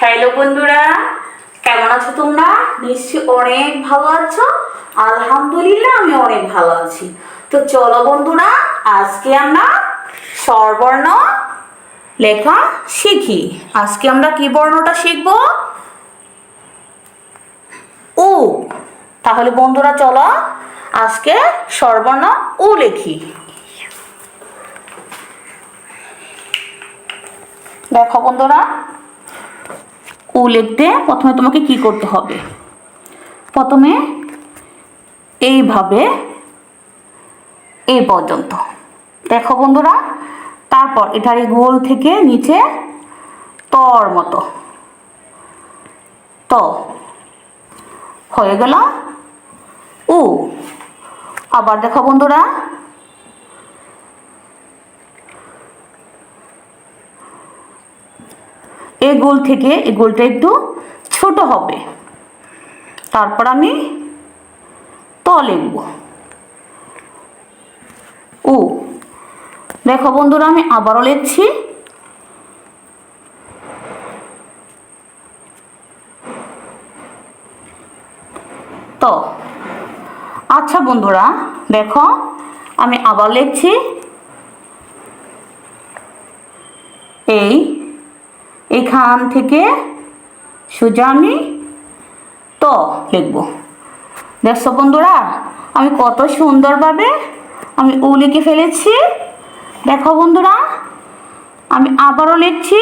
Hello বন্ধুরা, কেমন আছো তোমরা? নিশ্চয়ই অনেক ভালো আছো। আলহামদুলিল্লাহ আমি অনেক ভালো আছি। তো চলো বন্ধুরা, আজকে আমরা স্বরবর্ণ লেখা শিখি। আজকে আমরা কি বর্ণটা শিখব? উ। তাহলে বন্ধুরা চলো আজকে স্বরবর্ণ উ লিখি। দেখো বন্ধুরা, উ লিখতে প্রথমে তোমাকে কি করতে হবে? প্রথমে এইভাবে এই পর্যন্ত দেখো বন্ধুরা, তারপর এটার এই গোল থেকে নিচে তর মতো ত হয়ে গেল উ। আবার দেখো বন্ধুরা, এই গোল থেকে এই গোলটা একটু ছোট হবে, তারপর আমি ত লিখব উ। দেখো বন্ধুরা, আমি আবারও লিখছি ত। আচ্ছা বন্ধুরা দেখো, আমি আবার লিখছি এইখান থেকে সোজা আমি ত লিখব। দেখছো বন্ধুরা, আমি কত সুন্দরভাবে আমি উ লিখে ফেলেছি। দেখো বন্ধুরা, আমি আবারও লিখছি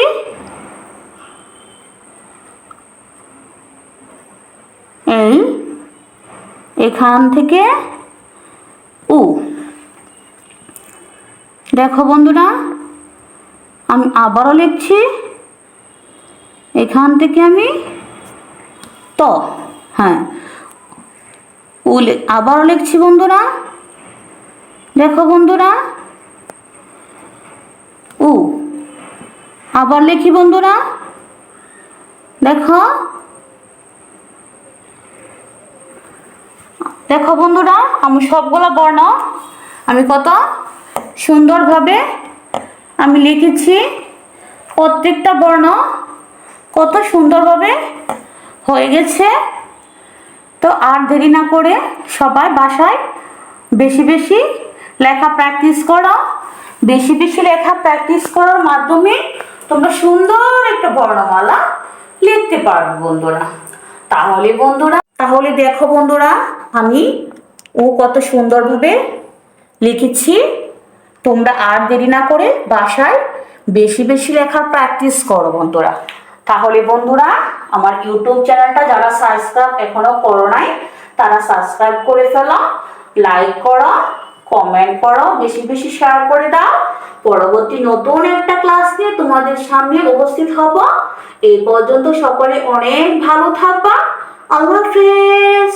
এখান থেকে উ। দেখো বন্ধুরা, আমি আবারও লিখছি এখান থেকে আমি ত। হ্যাঁ, উ আবারও লিখছি বন্ধুরা। দেখো বন্ধুরা, উ আবার লিখি বন্ধুরা। দেখো দেখো বন্ধুরা, আমি সবগুলো বর্ণ আমি কত সুন্দরভাবে আমি লিখেছি। প্রত্যেকটা বর্ণ কত সুন্দরভাবে হয়ে গেছে। তো আর দেরি না করে সবাই বাসায় বেশি বেশি লেখা প্র্যাকটিস করো। বেশি বেশি লেখা প্র্যাকটিস করার মাধ্যমে তোমরা সুন্দর একটা বর্ণমালা লিখতে পারবে বন্ধুরা। তাহলে দেখো বন্ধুরা, আমি ও কত সুন্দরভাবে লিখেছি। তোমরা আর দেরি না করে বাসায় বেশি বেশি লেখার প্র্যাকটিস করো বন্ধুরা। তাহলে বন্ধুরা, আমার ইউটিউব চ্যানেলটা যারা সাবস্ক্রাইব এখনো করো নাই তারা সাবস্ক্রাইব করে ফেলো, লাইক করো, কমেন্ট করো, বেশি বেশি শেয়ার করে দাও। পরবর্তী নতুন একটা ক্লাস নিয়ে তোমাদের সামনে উপস্থিত হব। এই পর্যন্ত সকলে অনেক ভালো থাকবা। আল্লাহ হাফেজ।